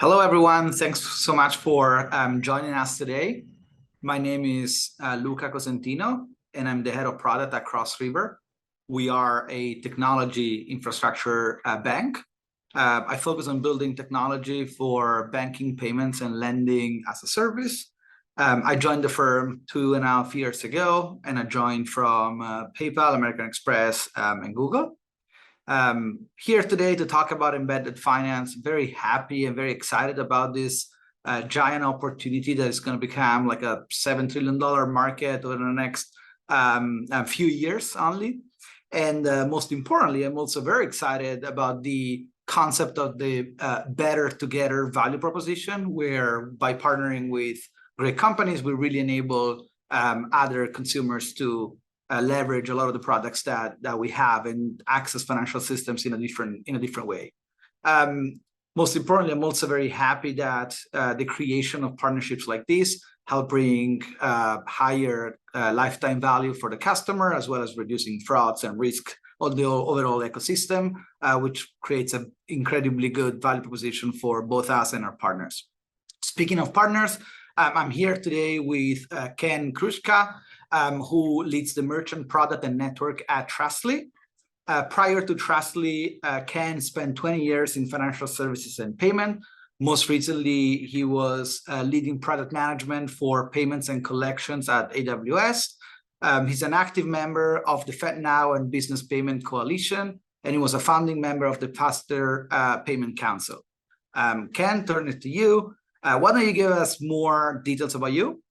Hello, everyone. Thanks so much for joining us today. My name is Luca Cosentino, and I'm the head of product at Cross River. We are a technology infrastructure bank. I focus on building technology for banking, payments, and lending as a service. I joined the firm 2.5 years ago, and I joined from PayPal, American Express, and Google. Here today to talk about embedded finance. Very happy and very excited about this giant opportunity that is going to become like a $7 trillion market over the next few years only. And most importantly, I'm also very excited about the concept of the better together value proposition, where by partnering with great companies, we really enable other consumers to leverage a lot of the products that we have and access financial systems in a different way. Most importantly, I'm also very happy that the creation of partnerships like this help bring higher lifetime value for the customer, as well as reducing frauds and risk on the overall ecosystem, which creates an incredibly good value proposition for both us and our partners. Speaking of partners, I'm here today with Ken Kruszka, who leads the merchant product and network at Trustly. Prior to Trustly, Ken spent 20 years in financial services and payment. Most recently, he was leading product management for payments and collections at AWS. He's an active member of the FedNow and Business Payment Coalition, and he was a founding member of the Faster Payment Council. Ken, turn it to you. Why don't you give us more details about you?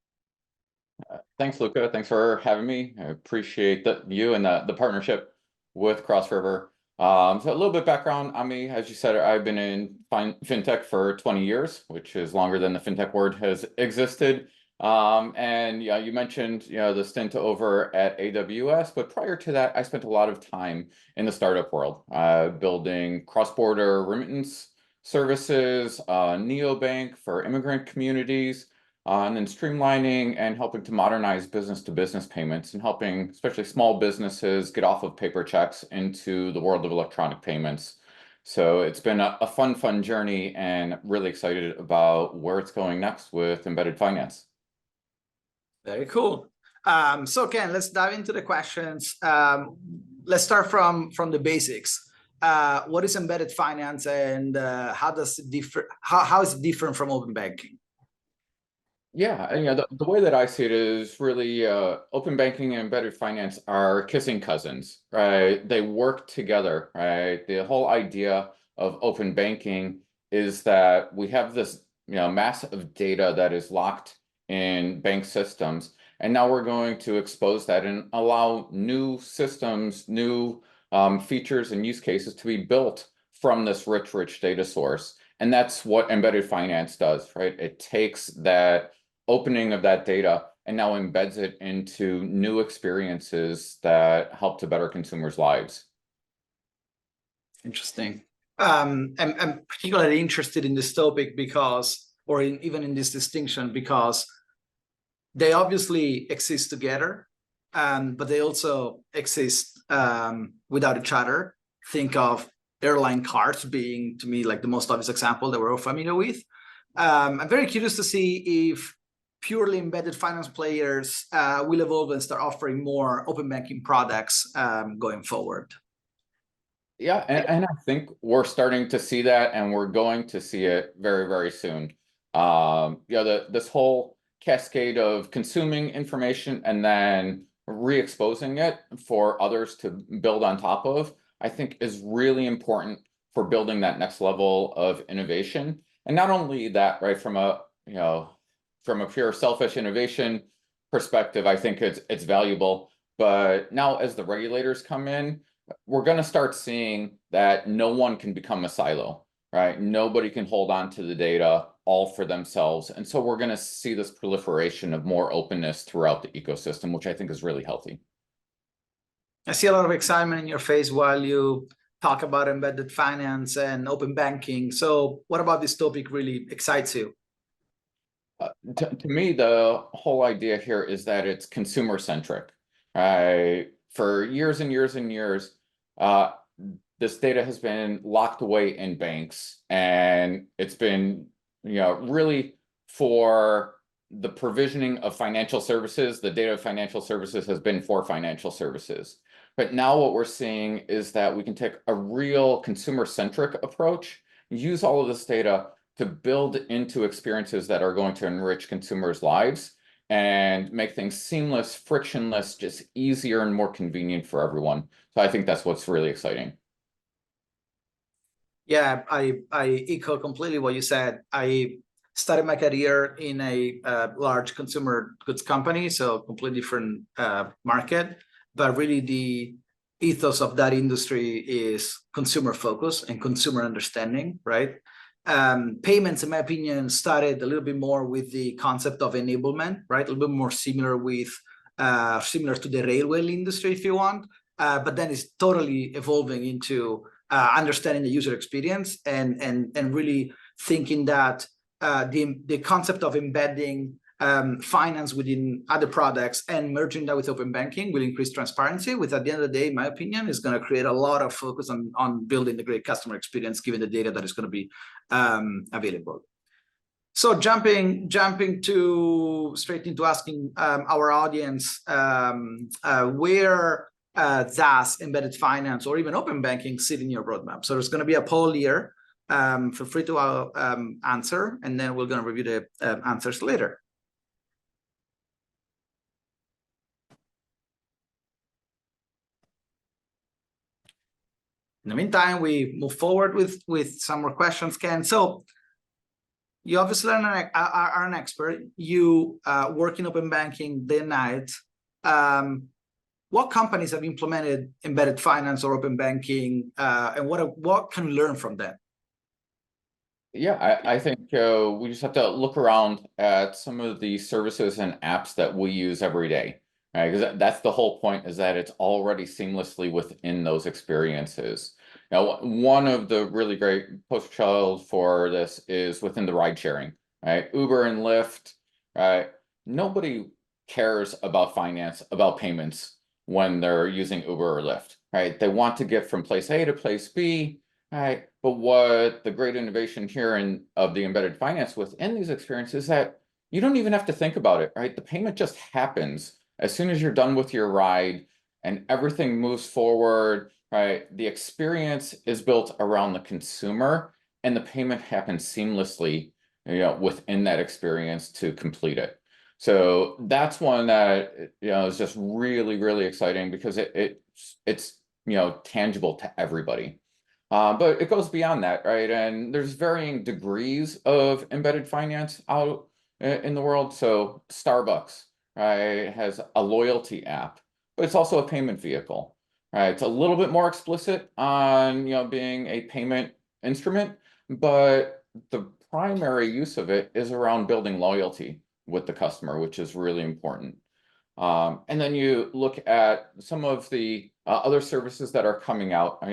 Thanks, Luca. Thanks for having me. I appreciate you and the partnership with Cross River. So a little bit background on me. As you said, I've been in Fintech for 20 years, which is longer than the Fintech word has existed. And yeah, you mentioned the stint over at AWS, but prior to that, I spent a lot of time in the startup world, building cross-border remittance services, neobank for immigrant communities, and then streamlining and helping to modernize business-to-business payments and helping especially small businesses get off of paper checks into the world of electronic payments. So it's been a fun journey, and really excited about where it's going next with embedded finance. Very cool. So Ken, let's dive into the questions. Let's start from the basics. What is embedded finance, and how does it differ? How is it different from open banking? Yeah, and the way that I see it is really open banking and embedded finance are kissing cousins, right? They work together, right? The whole idea of open banking is that we have this mass of data that is locked in bank systems, and now we're going to expose that and allow new systems, new features and use cases to be built from this rich data source. And that's what embedded finance does, right? It takes that opening of that data and now embeds it into new experiences that help to better consumers' lives. Interesting. I'm particularly interested in this topic because, or even in this distinction, because they obviously exist together, but they also exist without each other. Think of airline cards being, to me, like the most obvious example that we're all familiar with. I'm very curious to see if purely embedded finance players will evolve and start offering more open banking products going forward. Yeah, and I think we're starting to see that, and we're going to see it very soon. This whole cascade of consuming information and then re-exposing it for others to build on top of, I think is really important for building that next level of innovation. And not only that, right, from a pure selfish innovation perspective, I think it's valuable. But now as the regulators come in, we're going to start seeing that no one can become a silo, right? Nobody can hold on to the data all for themselves. And so we're going to see this proliferation of more openness throughout the ecosystem, which I think is really healthy. I see a lot of excitement in your face while you talk about embedded finance and open banking. So what about this topic really excites you? To me, the whole idea here is that it's consumer centric, right? For years and years and years, this data has been locked away in banks, and it's been really for the provisioning of financial services. The data of financial services has been for financial services. But now what we're seeing is that we can take a real consumer-centric approach, use all of this data to build into experiences that are going to enrich consumers' lives and make things seamless, frictionless, just easier and more convenient for everyone. So I think that's what's really exciting. Yeah, I echo completely what you said. I started my career in a large consumer goods company, so completely different market. But really, the ethos of that industry is consumer focus and consumer understanding, right? Payments, in my opinion, started a little bit more with the concept of enablement, right? A little bit more similar with similar to the railway industry, if you want. But then it's totally evolving into understanding the user experience and really thinking that the concept of embedding finance within other products and merging that with open banking will increase transparency, which at the end of the day, in my opinion, is going to create a lot of focus on building the great customer experience, given the data that is going to be available. So jumping straight into asking our audience where does embedded finance or even open banking sit in your roadmap? So there's going to be a poll here. Feel free to answer, and then we're going to review the answers later. In the meantime, we move forward with some more questions, Ken. So you obviously are an expert. You work in open banking day and night. What companies have implemented embedded finance or open banking, and what can we learn from them? Yeah, I think we just have to look around at some of the services and apps that we use every day, right? Because that's the whole point, is that it's already seamlessly within those experiences. Now, one of the really great poster child for this is within the ride sharing, right? Uber and Lyft, right? Nobody cares about finance, about payments when they're using Uber or Lyft, right? They want to get from place A to place B, right? But what the great innovation here of the embedded finance within these experiences is that you don't even have to think about it, right? The payment just happens as soon as you're done with your ride and everything moves forward, right? The experience is built around the consumer and the payment happens seamlessly, within that experience to complete it. So that's one that, is just really, really exciting because it's tangible to everybody. But it goes beyond that, right? And there's varying degrees of embedded finance out in the world. So Starbucks, right, has a loyalty app, but it's also a payment vehicle, right? It's a little bit more explicit on, being a payment instrument, but the primary use of it is around building loyalty with the customer, which is really important. And then you look at some of the other services that are coming out,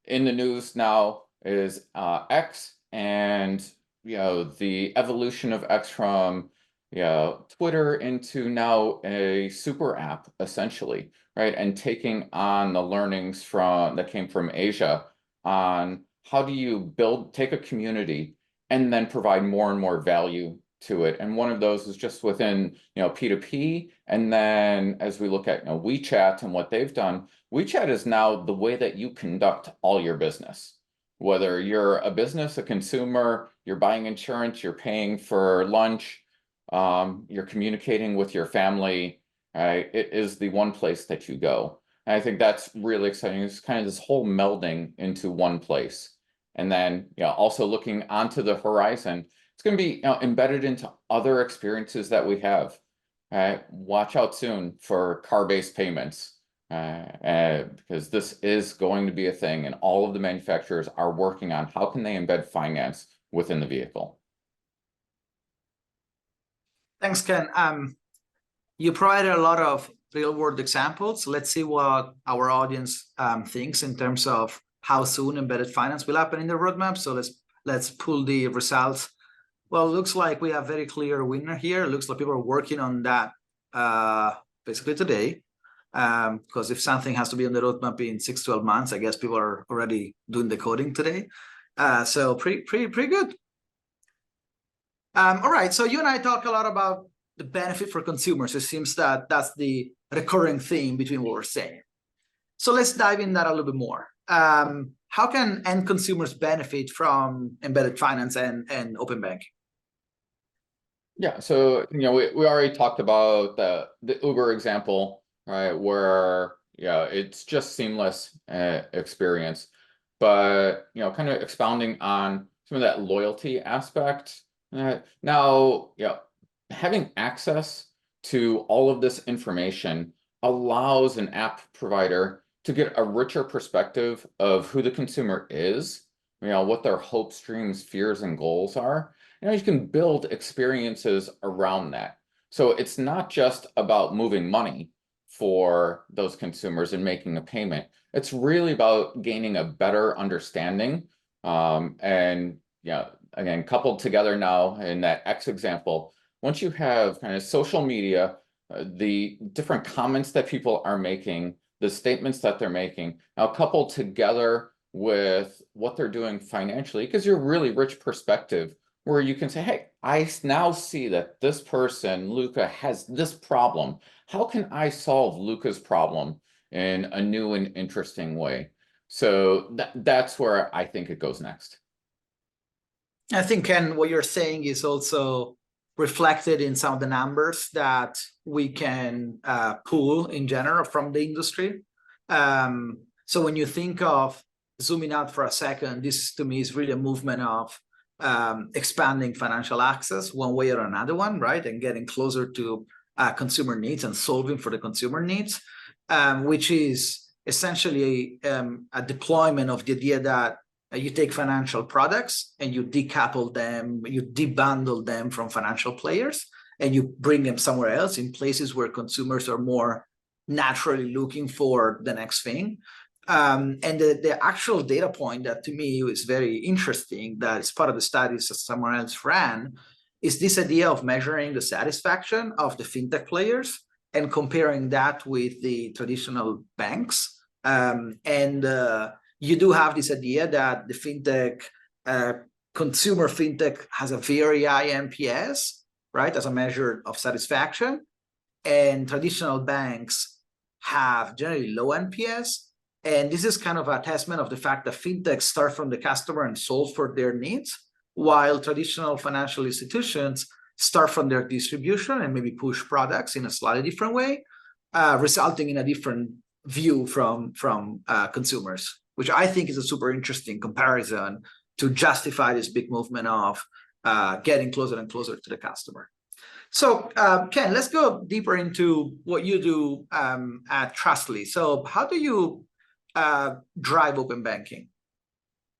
in the news now is X, and the evolution of X from Twitter into now a super app, essentially, right? And taking on the learnings that came from Asia on how do you take a community and then provide more and more value to it. And one of those is just within P2P. And then as we look at WeChat and what they've done, WeChat is now the way that you conduct all your business. Whether you're a business, a consumer, you're buying insurance, you're paying for lunch, you're communicating with your family, right? It is the one place that you go. And I think that's really exciting. It's kind of this whole melding into one place. And then also looking onto the horizon, it's going to be embedded into other experiences that we have. Watch out soon for car-based payments, because this is going to be a thing, and all of the manufacturers are working on how can they embed finance within the vehicle. Thanks, Ken. You provided a lot of real-world examples. Let's see what our audience thinks in terms of how soon embedded finance will happen in the roadmap. So let's pull the results. Well, it looks like we have a very clear winner here. It looks like people are working on that basically today. Because if something has to be on the roadmap in 6-12 months, I guess people are already doing the coding today. So pretty good. All right, so you and I talk a lot about the benefit for consumers. It seems that that's the recurring theme between what we're saying. So let's dive in that a little bit more. How can end consumers benefit from embedded finance and open banking? Yeah, so we already talked about the Uber example, right? Where it's just seamless experience, but kind of expounding on some of that loyalty aspect. Now, having access to all of this information allows an app provider to get a richer perspective of who the consumer is, what their hopes, dreams, fears, and goals are. You can build experiences around that. So it's not just about moving money for those consumers and making a payment. It's really about gaining a better understanding. And again, coupled together now in that X example, once you have kind of social media, the different comments that people are making, the statements that they're making, now coupled together with what they're doing financially, because you're a really rich perspective where you can say, hey, I now see that this person, Luca, has this problem. How can I solve Luca's problem in a new and interesting way? So that's where I think it goes next. I think, Ken, what you're saying is also reflected in some of the numbers that we can pull in general from the industry. So when you think of zooming out for a second, this to me is really a movement of expanding financial access one way or another one, right? And getting closer to consumer needs and solving for the consumer needs, which is essentially a deployment of the idea that you take financial products and you decouple them, you debundle them from financial players, and you bring them somewhere else in places where consumers are more naturally looking for the next thing. And the actual data point that to me is very interesting, that is part of the studies that someone else ran, is this idea of measuring the satisfaction of the fintech players and comparing that with the traditional banks. You do have this idea that the fintech, consumer fintech has a very high NPS, right, as a measure of satisfaction. And traditional banks have generally low NPS. And this is kind of a testament of the fact that fintechs start from the customer and solve for their needs, while traditional financial institutions start from their distribution and maybe push products in a slightly different way, resulting in a different view from consumers, which I think is a super interesting comparison to justify this big movement of getting closer and closer to the customer. So Ken, let's go deeper into what you do at Trustly. So how do you drive open banking?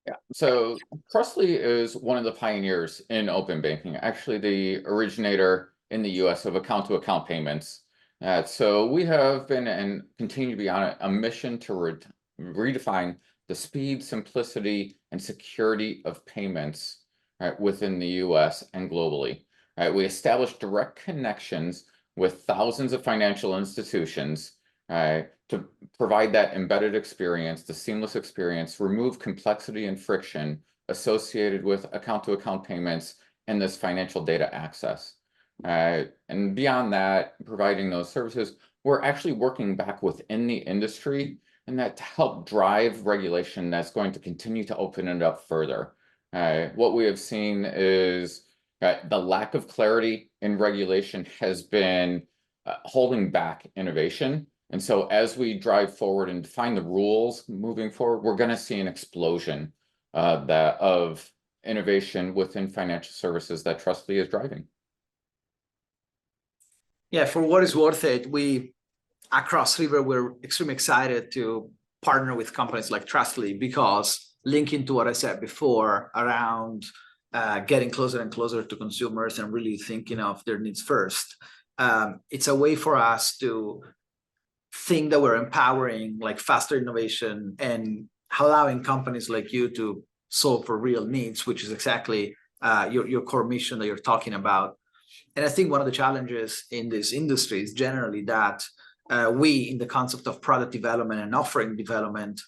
Yeah, so Trustly is one of the pioneers in open banking, actually the originator in the US of account-to-account payments. So we have been and continue to be on a mission to redefine the speed, simplicity, and security of payments, right, within the US and globally. Right, we established direct connections with thousands of financial institutions, right, to provide that embedded experience, the seamless experience, remove complexity and friction associated with account-to-account payments and this financial data access. And beyond that, providing those services, we're actually working back within the industry, and that to help drive regulation that's going to continue to open it up further. What we have seen is the lack of clarity in regulation has been holding back innovation. And so as we drive forward and define the rules moving forward, we're going to see an explosion of innovation within financial services that Trustly is driving. Yeah, for what is worth it, we at Cross River, we're extremely excited to partner with companies like Trustly, because linking to what I said before around getting closer and closer to consumers and really thinking of their needs first, it's a way for us to think that we're empowering like faster innovation and allowing companies like you to solve for real needs, which is exactly your core mission that you're talking about. And I think one of the challenges in this industry is generally that we, in the concept of product development and offering development,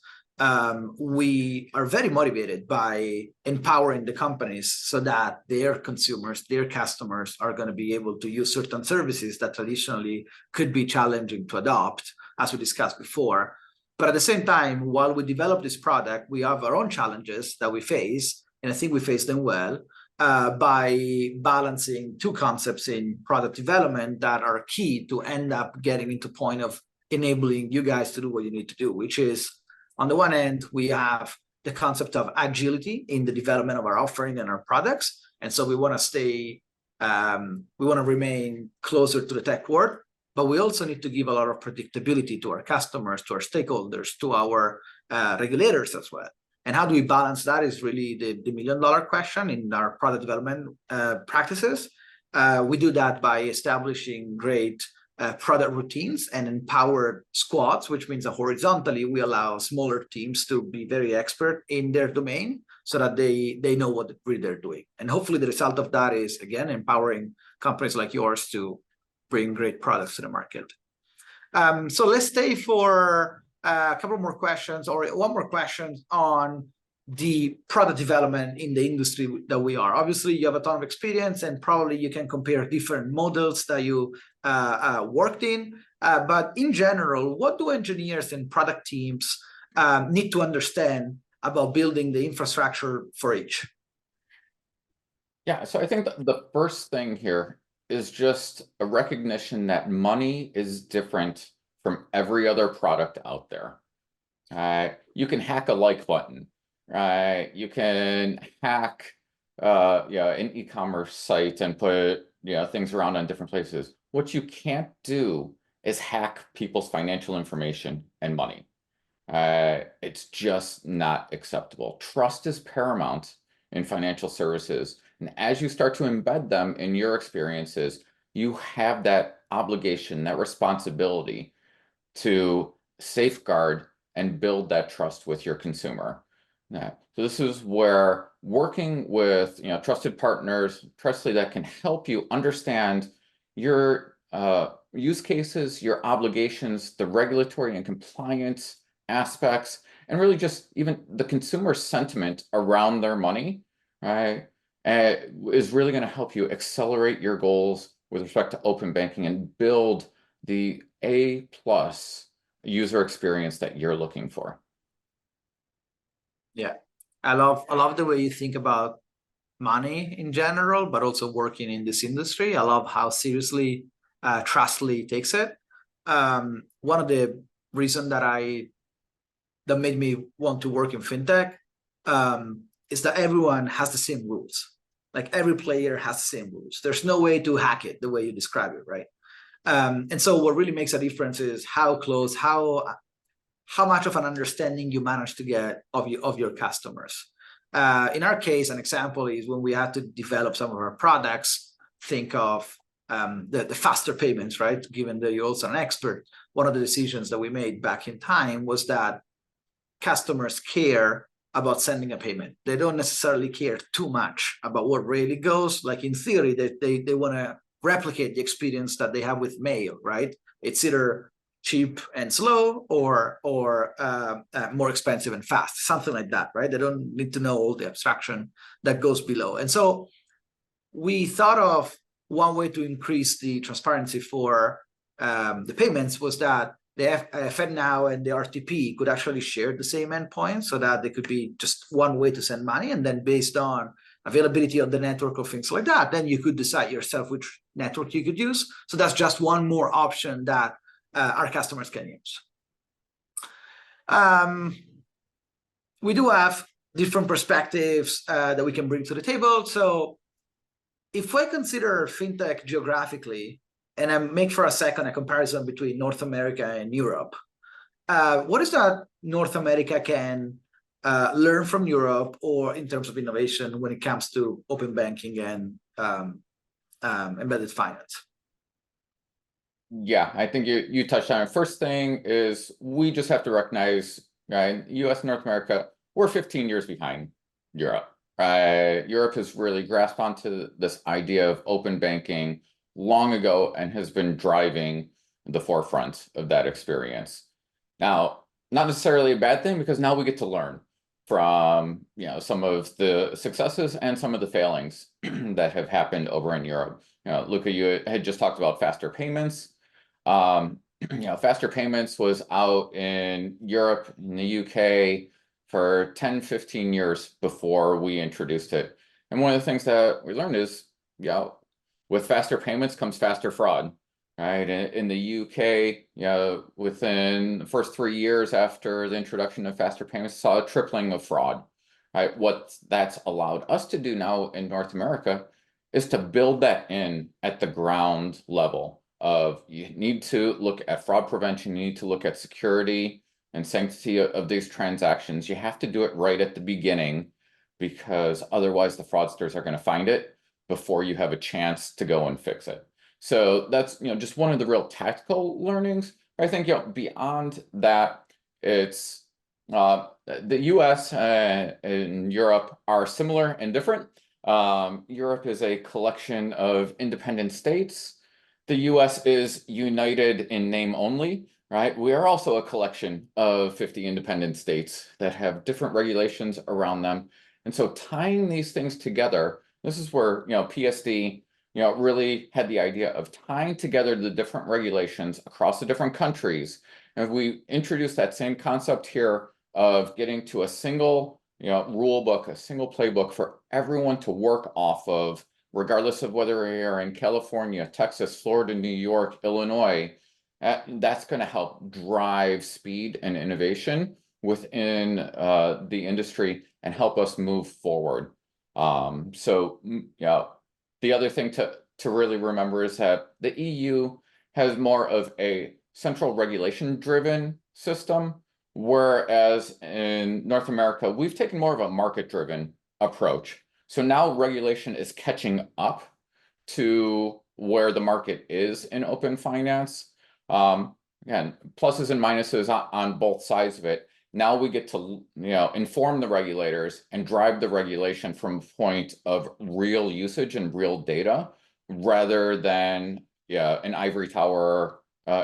we are very motivated by empowering the companies so that their consumers, their customers are going to be able to use certain services that traditionally could be challenging to adopt, as we discussed before. But at the same time, while we develop this product, we have our own challenges that we face, and I think we face them well, by balancing two concepts in product development that are key to end up getting into point of enabling you guys to do what you need to do, which is, on the one end, we have the concept of agility in the development of our offering and our products. And so we want to stay, we want to remain closer to the tech world, but we also need to give a lot of predictability to our customers, to our stakeholders, to our regulators as well. And how do we balance that is really the million-dollar question in our product development practices. We do that by establishing great product routines and empowered squads, which means that horizontally we allow smaller teams to be very expert in their domain so that they know what really they're doing. And hopefully the result of that is, again, empowering companies like yours to bring great products to the market. So let's stay for a couple more questions, or one more question on the product development in the industry that we are. Obviously, you have a ton of experience, and probably you can compare different models that you worked in. But in general, what do engineers and product teams need to understand about building the infrastructure for each? Yeah, so I think the first thing here is just a recognition that money is different from every other product out there. You can hack a like button, right? You can hack an e-commerce site and put things around on different places. What you can't do is hack people's financial information and money. It's just not acceptable. Trust is paramount in financial services. And as you start to embed them in your experiences, you have that obligation, that responsibility to safeguard and build that trust with your consumer. So this is where working with trusted partners, trustly, that can help you understand your use cases, your obligations, the regulatory and compliance aspects, and really just even the consumer sentiment around their money, right, is really going to help you accelerate your goals with respect to open banking and build the A+ user experience that you're looking for. Yeah, I love the way you think about money in general, but also working in this industry. I love how seriously Trustly takes it. One of the reasons that made me want to work in fintech is that everyone has the same rules. Like every player has the same rules. There's no way to hack it the way you describe it, right? And so what really makes a difference is how close, how much of an understanding you manage to get of your customers. In our case, an example is when we had to develop some of our products, think of the faster payments, right? Given that you're also an expert, one of the decisions that we made back in time was that customers care about sending a payment. They don't necessarily care too much about what really goes. Like in theory, they want to replicate the experience that they have with mail, right? It's either cheap and slow or more expensive and fast, something like that, right? They don't need to know all the abstraction that goes below. And so we thought of one way to increase the transparency for the payments was that the FedNow and the RTP could actually share the same endpoint so that they could be just one way to send money. And then based on availability of the network or things like that, then you could decide yourself which network you could use. So that's just one more option that our customers can use. We do have different perspectives that we can bring to the table. So if I consider fintech geographically, and I make for a second a comparison between North America and Europe, what is that North America can learn from Europe, or in terms of innovation when it comes to open banking and embedded finance? Yeah, I think you touched on it. First thing is we just have to recognize, right, US and North America, we're 15 years behind Europe. Europe has really grasped onto this idea of open banking long ago and has been driving the forefront of that experience. Now, not necessarily a bad thing, because now we get to learn from, you know, some of the successes and some of the failings that have happened over in Europe. You know, Luca, you had just talked about faster payments. You know, faster payments was out in Europe, in the UK, for 10, 15 years before we introduced it. And one of the things that we learned is, you know, with faster payments comes faster fraud, right? In the UK, you know, within the first 3 years after the introduction of faster payments, saw a tripling of fraud, right? What that's allowed us to do now in North America is to build that in at the ground level of, you need to look at fraud prevention, you need to look at security and sanctity of these transactions. You have to do it right at the beginning, because otherwise the fraudsters are going to find it before you have a chance to go and fix it. So that's, you know, just one of the real tactical learnings. I think, you know, beyond that, it's the US and Europe are similar and different. Europe is a collection of independent states. The US is united in name only, right? We are also a collection of 50 independent states that have different regulations around them. And so tying these things together, this is where, you know, PSD, you know, really had the idea of tying together the different regulations across the different countries. And we introduced that same concept here of getting to a single, you know, rule book, a single playbook for everyone to work off of, regardless of whether we are in California, Texas, Florida, New York, Illinois. That's going to help drive speed and innovation within the industry and help us move forward. So, you know, the other thing to really remember is that the EU has more of a central regulation-driven system, whereas in North America, we've taken more of a market-driven approach. So now regulation is catching up to where the market is in open finance. Again, pluses and minuses on both sides of it. Now we get to, you know, inform the regulators and drive the regulation from a point of real usage and real data, rather than, yeah, an ivory tower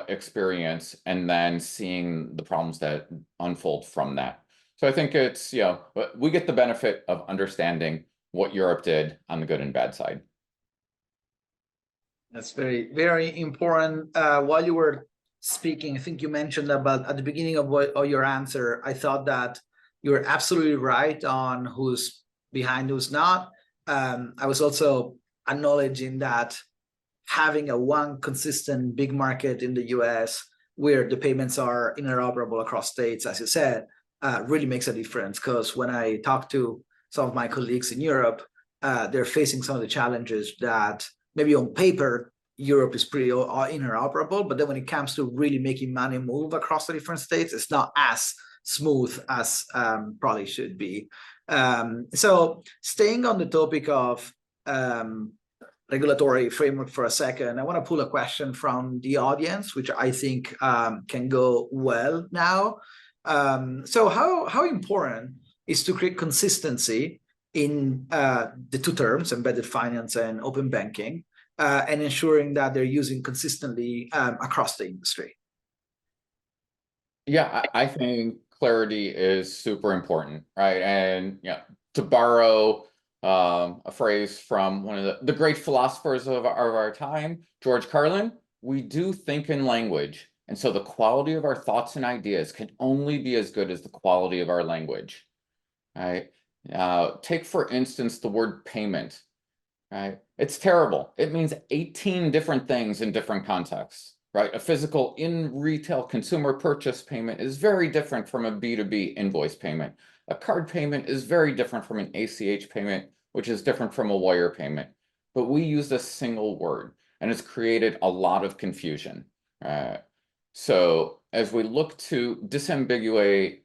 experience and then seeing the problems that unfold from that. So I think it's, you know, we get the benefit of understanding what Europe did on the good and bad side. That's very, very important. While you were speaking, I think you mentioned about at the beginning of your answer, I thought that you're absolutely right on who's behind, who's not. I was also acknowledging that having a one consistent big market in the US where the payments are interoperable across states, as you said, really makes a difference. Because when I talk to some of my colleagues in Europe, they're facing some of the challenges that maybe on paper, Europe is pretty interoperable, but then when it comes to really making money move across the different states, it's not as smooth as probably should be. So staying on the topic of regulatory framework for a second, I want to pull a question from the audience, which I think can go well now. So how important is to create consistency in the two terms, embedded finance and open banking, and ensuring that they're using consistently across the industry? Yeah, I think clarity is super important, right? And, you know, to borrow a phrase from one of the great philosophers of our time, George Carlin, we do think in language. And so the quality of our thoughts and ideas can only be as good as the quality of our language, right? Take, for instance, the word payment, right? It's terrible. It means 18 different things in different contexts, right? A physical in retail consumer purchase payment is very different from a B2B invoice payment. A card payment is very different from an ACH payment, which is different from a wire payment. But we use a single word, and it's created a lot of confusion. So as we look to disambiguate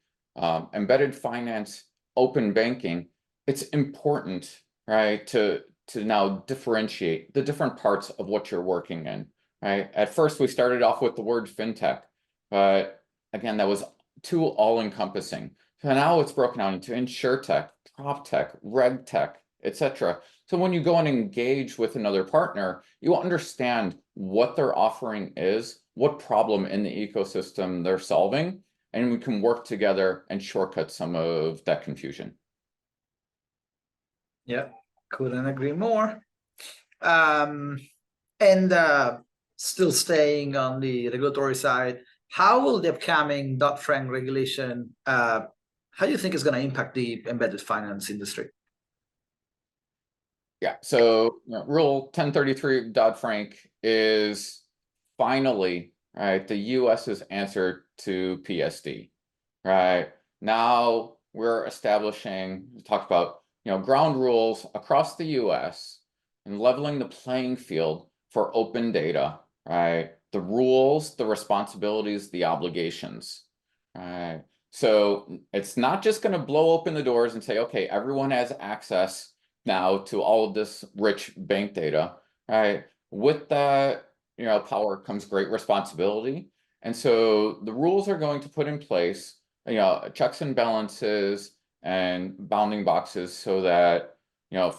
embedded finance, open banking, it's important, right, to now differentiate the different parts of what you're working in, right? At first, we started off with the word fintech, but again, that was too all-encompassing. So now it's broken out into insurtech, proptech, regtech, etc. So when you go and engage with another partner, you understand what their offering is, what problem in the ecosystem they're solving, and we can work together and shortcut some of that confusion. Yeah, couldn't agree more. Still staying on the regulatory side, how will the upcoming Dodd-Frank regulation, how do you think is going to impact the embedded finance industry? Yeah, so Rule 1033 Dodd-Frank is finally, right, the US's answer to PSD, right? Now we're establishing, we talked about, ground rules across the US and leveling the playing field for open data, right? The rules, the responsibilities, the obligations, right? So it's not just going to blow open the doors and say, okay, everyone has access now to all of this rich bank data, right? With that, power comes great responsibility. And so the rules are going to put in place, checks and balances and bounding boxes so that,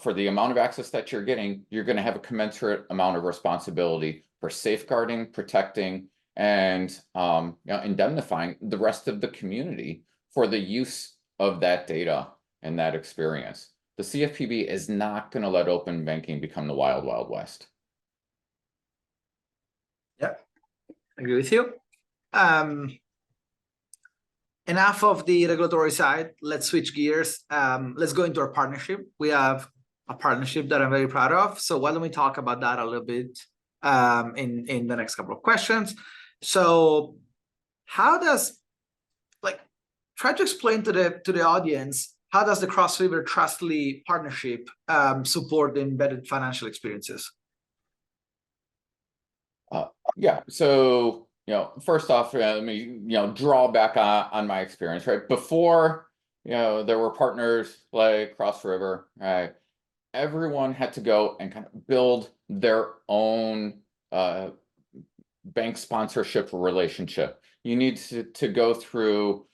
for the amount of access that you're getting, you're going to have a commensurate amount of responsibility for safeguarding, protecting, and indemnifying the rest of the community for the use of that data and that experience. The CFPB is not going to let open banking become the wild, wild west. Yep, I agree with you. Enough of the regulatory side. Let's switch gears. Let's go into our partnership. We have a partnership that I'm very proud of. So why don't we talk about that a little bit in the next couple of questions. So how does, try to explain to the audience, how does the Cross River Trustly partnership support the embedded financial experiences? Yeah, so first off, let me draw back on my experience, right? Before there were partners like Cross River, right? Everyone had to go and kind of build their own bank sponsorship relationship. You need to go through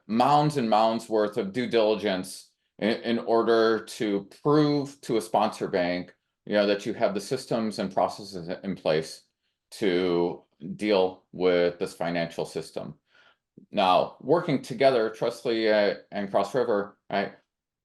mounds and mounds worth of due diligence in order to prove to a sponsor bank that you have the systems and processes in place to deal with this financial system. Now, working together, Trustly and Cross River, right,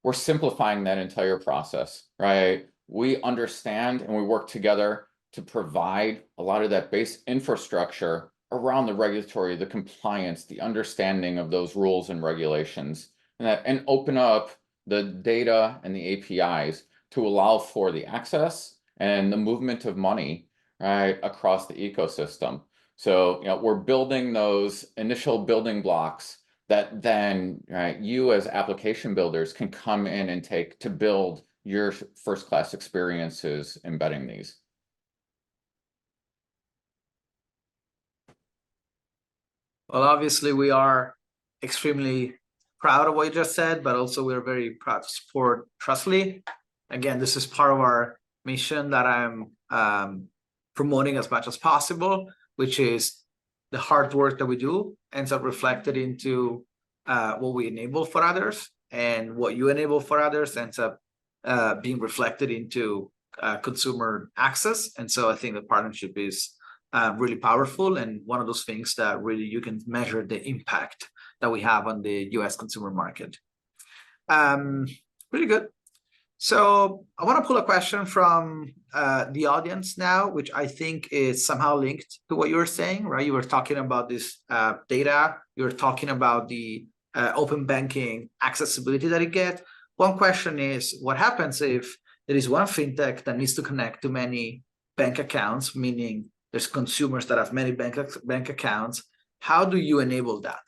we're simplifying that entire process, right? We understand and we work together to provide a lot of that base infrastructure around the regulatory, the compliance, the understanding of those rules and regulations, and open up the data and the APIs to allow for the access and the movement of money, right, across the ecosystem. So, we're building those initial building blocks that then, right, you as application builders can come in and take to build your first-class experiences embedding these. Well, obviously, we are extremely proud of what you just said, but also we're very proud to support Trustly. Again, this is part of our mission that I'm promoting as much as possible, which is the hard work that we do ends up reflected into what we enable for others, and what you enable for others ends up being reflected into consumer access. And so I think the partnership is really powerful, and one of those things that really you can measure the impact that we have on the US consumer market. Pretty good. So I want to pull a question from the audience now, which I think is somehow linked to what you were saying, right? You were talking about this data. You were talking about the open banking accessibility that it gets. One question is, what happens if there is one fintech that needs to connect to many bank accounts, meaning there's consumers that have many bank accounts? How do you enable that?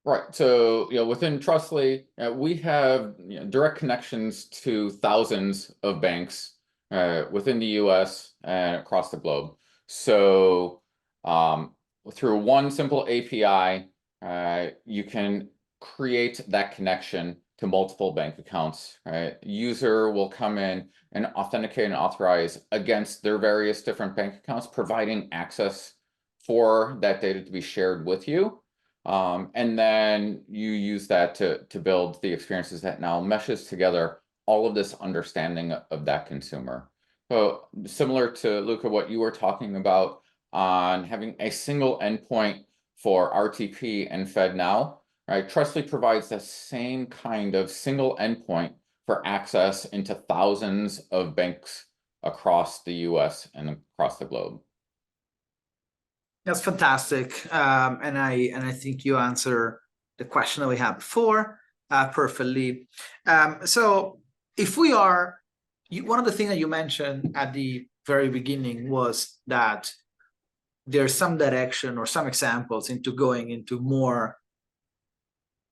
Right. So, within Trustly, we have direct connections to thousands of banks within the US and across the globe. So, through one simple API, you can create that connection to multiple bank accounts. Right? User will come in and authenticate and authorize against their various different bank accounts, providing access for that data to be shared with you. And then you use that to build the experiences that now meshes together all of this understanding of that consumer. So similar to Luca, what you were talking about on having a single endpoint for RTP and FedNow, right? Trustly provides the same kind of single endpoint for access into thousands of banks across the US and across the globe. That's fantastic. And I think you answer the question that we had before perfectly. So if we are, one of the things that you mentioned at the very beginning was that there's some direction or some examples into going into more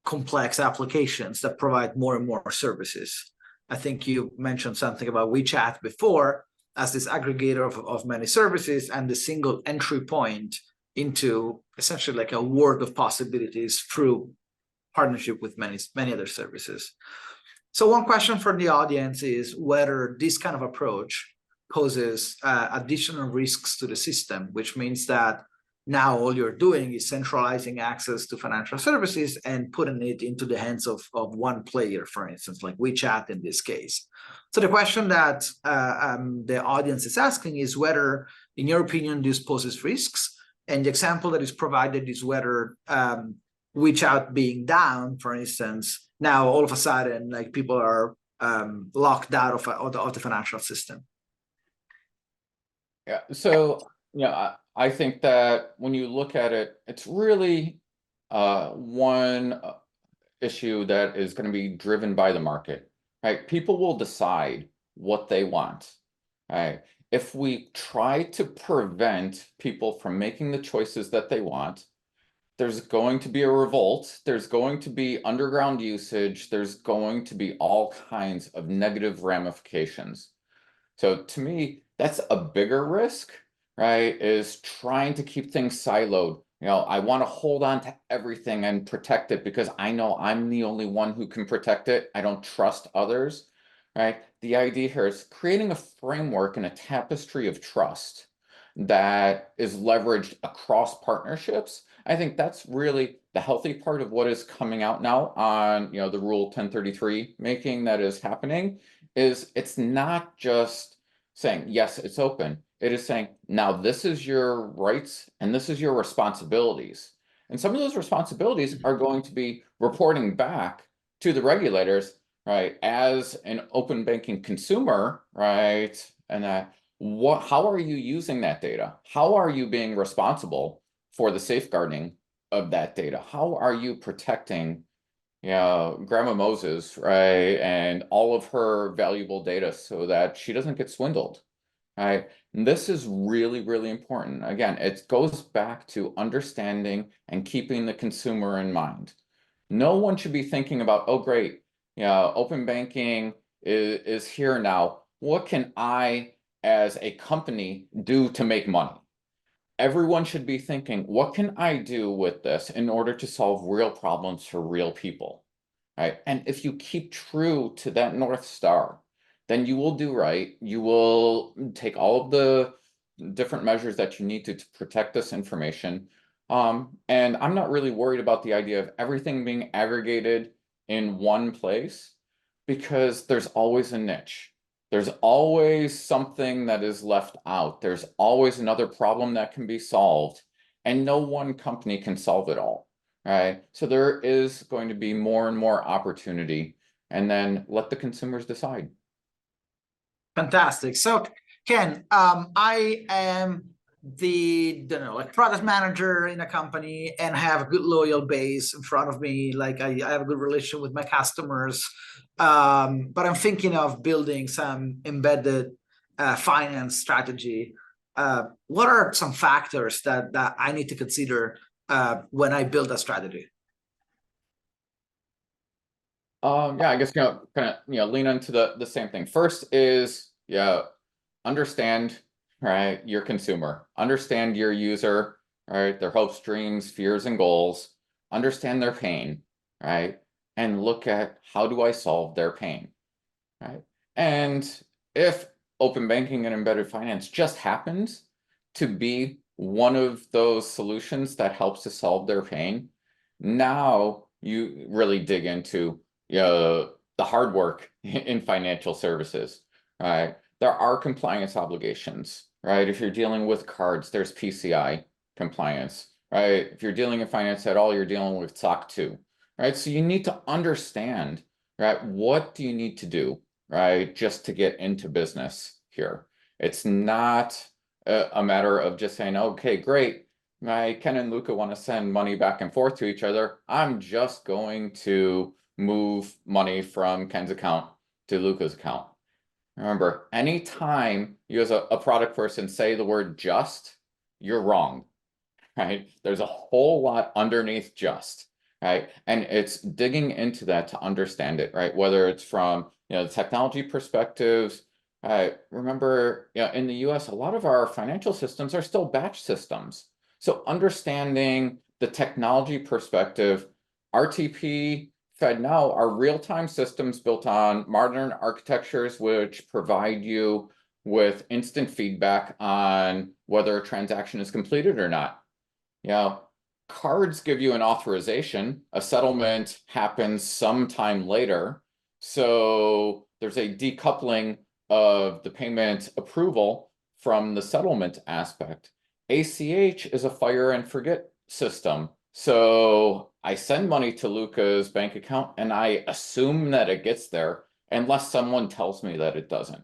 complex applications that provide more and more services. I think you mentioned something about WeChat before as this aggregator of many services and the single entry point into essentially like a world of possibilities through partnership with many other services. So one question for the audience is whether this kind of approach poses additional risks to the system, which means that now all you're doing is centralizing access to financial services and putting it into the hands of one player, for instance, like WeChat in this case. So the question that the audience is asking is whether, in your opinion, this poses risks. And the example that is provided is whether WeChat being down, for instance, now all of a sudden, like people are locked out of the financial system. Yeah, so I think that when you look at it, it's really one issue that is going to be driven by the market, right? People will decide what they want, right? If we try to prevent people from making the choices that they want, there's going to be a revolt, there's going to be underground usage, there's going to be all kinds of negative ramifications. So to me, that's a bigger risk, right? Is trying to keep things siloed. I want to hold on to everything and protect it because I know I'm the only one who can protect it. I don't trust others, right? The idea here is creating a framework and a tapestry of trust that is leveraged across partnerships. I think that's really the healthy part of what is coming out now on, the Rule 1033 making that is happening, is it's not just saying, yes, it's open. It is saying, now this is your rights and this is your responsibilities. And some of those responsibilities are going to be reporting back to the regulators, right? As an open banking consumer, right? And how are you using that data? How are you being responsible for the safeguarding of that data? How are you protecting Grandma Moses, right, and all of her valuable data so that she doesn't get swindled, right? And this is really, really important. Again, it goes back to understanding and keeping the consumer in mind. No one should be thinking about, oh, great, open banking is here now. What can I, as a company, do to make money? Everyone should be thinking, what can I do with this in order to solve real problems for real people, right? And if you keep true to that North Star, then you will do right. You will take all of the different measures that you need to protect this information. And I'm not really worried about the idea of everything being aggregated in one place because there's always a niche. There's always something that is left out. There's always another problem that can be solved, and no one company can solve it all, right? So there is going to be more and more opportunity, and then let the consumers decide. Fantastic. So Ken, I am like product manager in a company and have a good loyal base in front of me. Like I have a good relationship with my customers, but I'm thinking of building some embedded finance strategy. What are some factors that I need to consider when I build a strategy? Yeah, I guess kind of lean into the same thing. First is understand, right, your consumer, understand your user, right, their hopes, dreams, fears, and goals, understand their pain, right, and look at how do I solve their pain, right? And if open banking and embedded finance just happens to be one of those solutions that helps to solve their pain, now you really dig into the hard work in financial services, right? There are compliance obligations, right? If you're dealing with cards, there's PCI compliance, right? If you're dealing in finance at all, you're dealing with SOC 2, right? So you need to understand, right? What do you need to do, right? Just to get into business here. It's not a matter of just saying, okay, great. Ken and Luca want to send money back and forth to each other. I'm just going to move money from Ken's account to Luca's account. Remember, anytime you as a product person say the word just, you're wrong, right? There's a whole lot underneath just, right? And it's digging into that to understand it, right? Whether it's from, the technology perspectives. Remember, in the US, a lot of our financial systems are still batch systems. So understanding the technology perspective, RTP, FedNow are real-time systems built on modern architectures, which provide you with instant feedback on whether a transaction is completed or not. Cards give you an authorization. A settlement happens sometime later. So there's a decoupling of the payment approval from the settlement aspect. ACH is a fire and forget system. So I send money to Luca's bank account and I assume that it gets there unless someone tells me that it doesn't.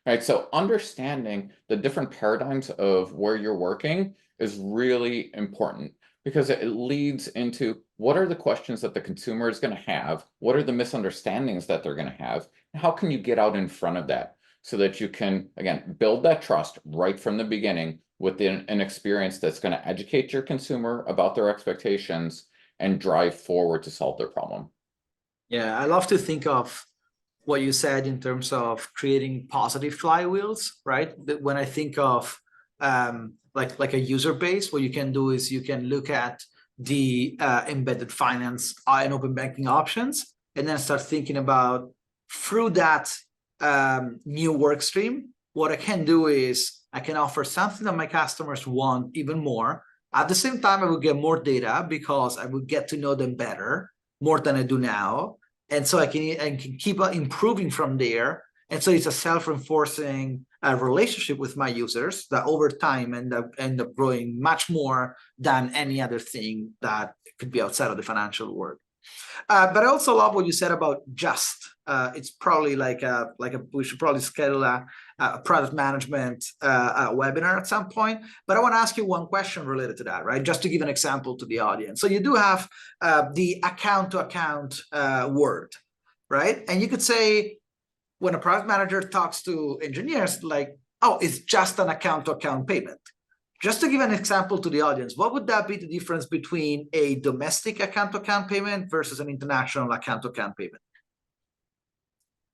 Right, so understanding the different paradigms of where you're working is really important because it leads into what are the questions that the consumer is going to have, what are the misunderstandings that they're going to have, and how can you get out in front of that so that you can, again, build that trust right from the beginning with an experience that's going to educate your consumer about their expectations and drive forward to solve their problem. Yeah, I love to think of what you said in terms of creating positive flywheels, right? When I think of like a user base, what you can do is you can look at the embedded finance and open banking options, and then start thinking about through that new work stream, what I can do is I can offer something that my customers want even more. At the same time, I will get more data because I will get to know them better, more than I do now. And so I can keep improving from there. And so it's a self-reinforcing relationship with my users that over time end up growing much more than any other thing that could be outside of the financial world. But I also love what you said about just. It's probably we should probably schedule a product management webinar at some point. But I want to ask you one question related to that, right? Just to give an example to the audience. So you do have the account-to-account word, right? And you could say when a product manager talks to engineers, like, oh, it's just an account-to-account payment. Just to give an example to the audience, what would that be the difference between a domestic account-to-account payment versus an international account-to-account payment?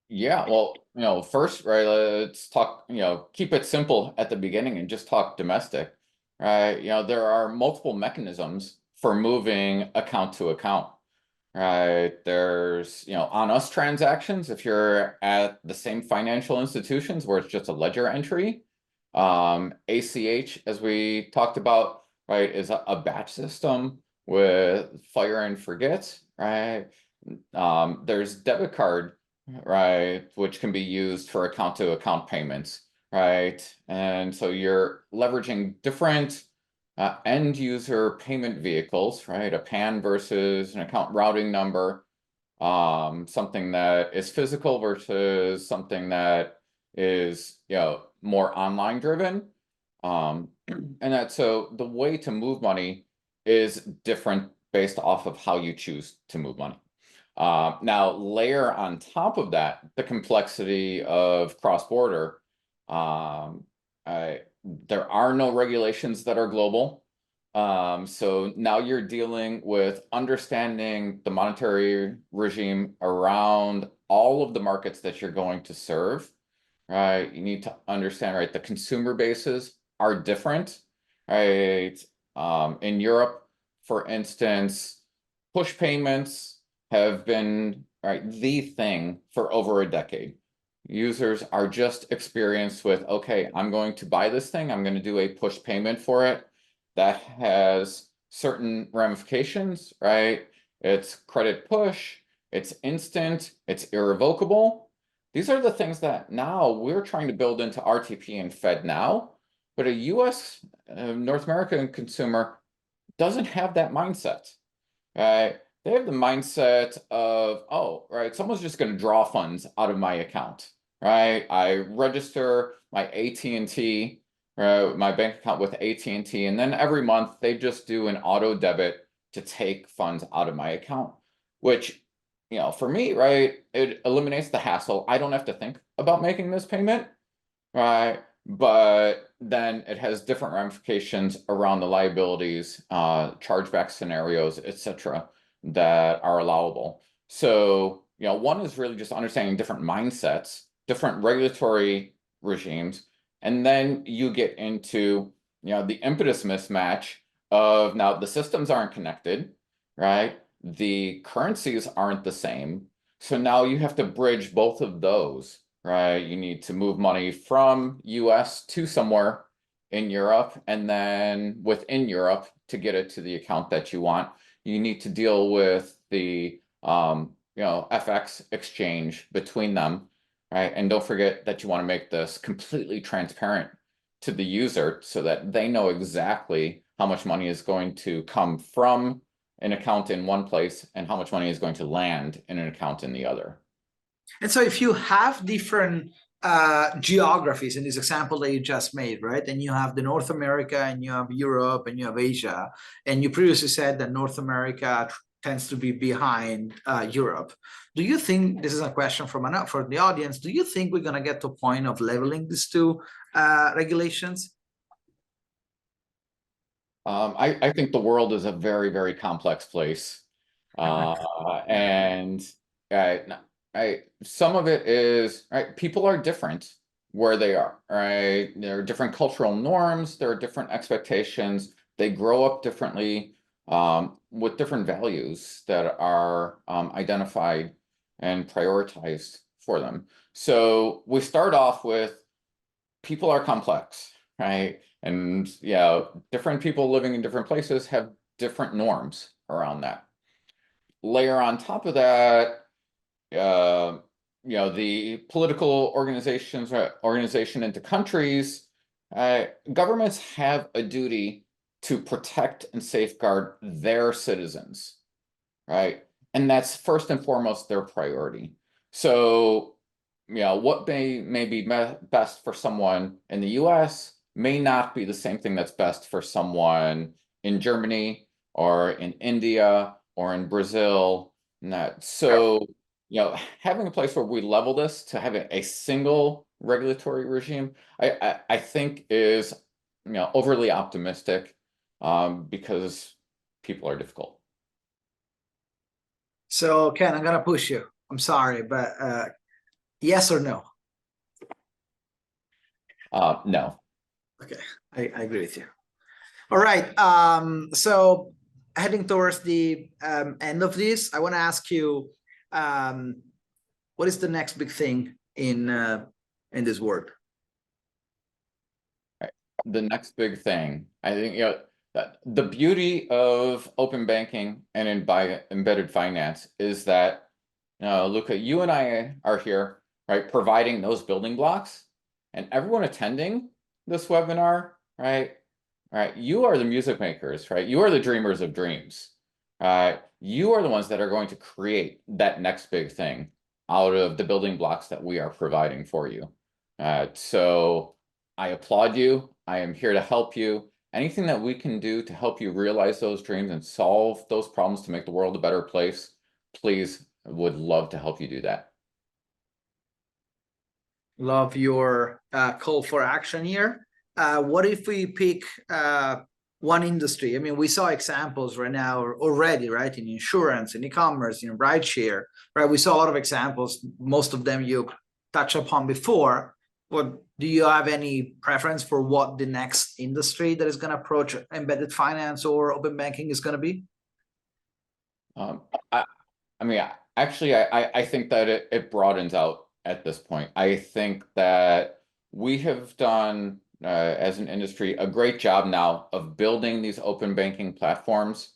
Yeah, well, first, right, let's talk, keep it simple at the beginning and just talk domestic, right? There are multiple mechanisms for moving account to account, right? There's, on us transactions, if you're at the same financial institutions where it's just a ledger entry. ACH, as we talked about, right, is a batch system with fire and forget, right? There's debit card, right, which can be used for account-to-account payments, right? And so you're leveraging different end user payment vehicles, right? A PAN versus an account routing number, something that is physical versus something that is, more online driven. And so the way to move money is different based off of how you choose to move money. Now, layer on top of that the complexity of cross-border. There are no regulations that are global. So now you're dealing with understanding the monetary regime around all of the markets that you're going to serve, right? You need to understand, right, the consumer bases are different, right? In Europe, for instance, push payments have been, right, the thing for over a decade. Users are just experienced with, okay, I'm going to buy this thing, I'm going to do a push payment for it. That has certain ramifications, right? It's credit push, it's instant, it's irrevocable. These are the things that now we're trying to build into RTP and FedNow, but a US, North American consumer doesn't have that mindset, right? They have the mindset of, oh, right, someone's just going to draw funds out of my account, right? I register my AT&T, right, my bank account with AT&T, and then every month they just do an auto debit to take funds out of my account, which, for me, right, it eliminates the hassle. I don't have to think about making this payment, right? But then it has different ramifications around the liabilities, chargeback scenarios, etc., that are allowable. So, one is really just understanding different mindsets, different regulatory regimes, and then you get into, the impetus mismatch of now the systems aren't connected, right? The currencies aren't the same. So now you have to bridge both of those, right? You need to move money from US to somewhere in Europe, and then within Europe to get it to the account that you want. You need to deal with the FX exchange between them, right? And don't forget that you want to make this completely transparent to the user so that they know exactly how much money is going to come from an account in one place and how much money is going to land in an account in the other. And so if you have different geographies in this example that you just made, right? And you have the North America and you have Europe and you have Asia, and you previously said that North America tends to be behind Europe. Do you think, this is a question from the audience, do you think we're going to get to a point of leveling these two regulations? I think the world is a very, very complex place. And some of it is, right, people are different where they are, right? There are different cultural norms, there are different expectations, they grow up differently, with different values that are identified and prioritized for them. So we start off with people are complex, right? And different people living in different places have different norms around that. Layer on top of that, the political organization into countries, governments have a duty to protect and safeguard their citizens, right? And that's first and foremost their priority. So, what may be best for someone in the US may not be the same thing that's best for someone in Germany or in India or in Brazil. So, having a place where we level this to having a single regulatory regime, I think is, overly optimistic, because people are difficult. So, Ken, I'm going to push you. I'm sorry, but yes or no? No. Okay, I agree with you. All right. So heading towards the end of this, I want to ask you, what is the next big thing in this world? The next big thing, I think, the beauty of open banking and embedded finance is that, Luca, you and I are here, right, providing those building blocks, and everyone attending this webinar, right, you are the music makers, right? You are the dreamers of dreams. You are the ones that are going to create that next big thing out of the building blocks that we are providing for you. So I applaud you. I am here to help you. Anything that we can do to help you realize those dreams and solve those problems to make the world a better place, please, would love to help you do that. Love your call for action here. What if we pick one industry? I mean, we saw examples right now already, right? In insurance, in e-commerce, in rideshare, right? We saw a lot of examples. Most of them you touched upon before. What do you have any preference for what the next industry that is going to approach embedded finance or open banking is going to be? I mean, actually, I think that it broadens out at this point. I think that we have done, as an industry, a great job now of building these open banking platforms.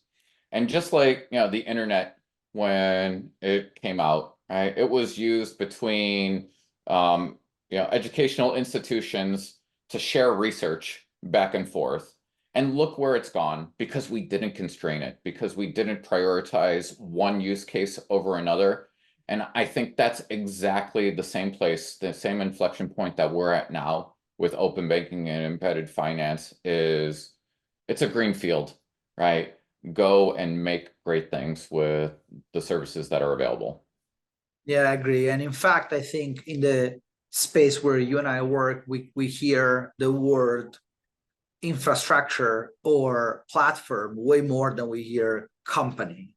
And just like, the internet, when it came out, right, it was used between, educational institutions to share research back and forth. And look where it's gone, because we didn't constrain it, because we didn't prioritize one use case over another. And I think that's exactly the same place, the same inflection point that we're at now with open banking and embedded finance is it's a green field, right? Go and make great things with the services that are available. Yeah, I agree. And in fact, I think in the space where you and I work, we hear the word infrastructure or platform way more than we hear company.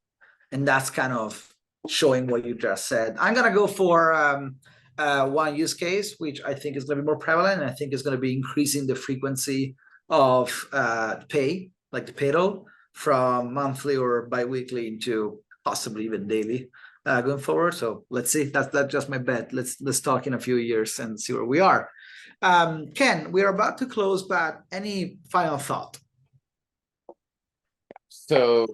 And that's kind of showing what you just said. I'm going to go for one use case, which I think is going to be more prevalent. And I think is going to be increasing the frequency of pay, like the payroll, from monthly or bi-weekly into possibly even daily going forward. So let's see. That's just my bet. Let's talk in a few years and see where we are. Ken, we're about to close, but any final thought? So,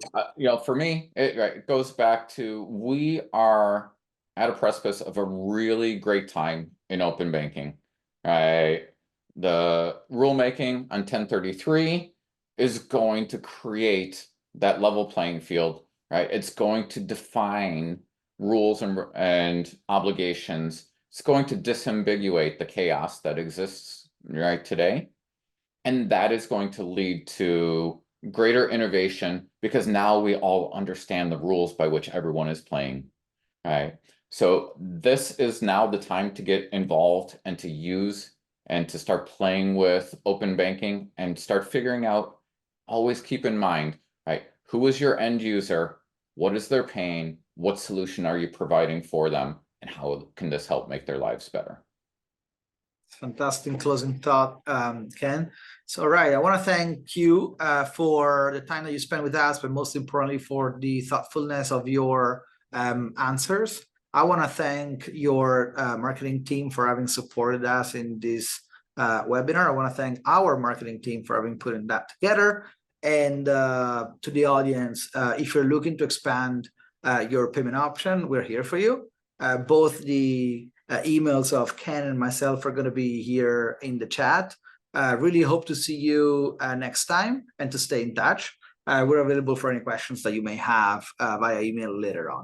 for me, it goes back to we are at a precipice of a really great time in open banking, right? The rulemaking on 1033 is going to create that level playing field, right? It's going to define rules and obligations. It's going to disambiguate the chaos that exists right today. And that is going to lead to greater innovation because now we all understand the rules by which everyone is playing, right? So this is now the time to get involved and to use and to start playing with open banking and start figuring out, always keep in mind, right? Who is your end user? What is their pain? What solution are you providing for them? And how can this help make their lives better? Fantastic closing thought, Ken. So, right, I want to thank you for the time that you spent with us, but most importantly for the thoughtfulness of your answers. I want to thank your marketing team for having supported us in this webinar. I want to thank our marketing team for having put that together. And to the audience, if you're looking to expand your payment option, we're here for you. Both the emails of Ken and myself are going to be here in the chat. Really hope to see you next time and to stay in touch. We're available for any questions that you may have via email later on.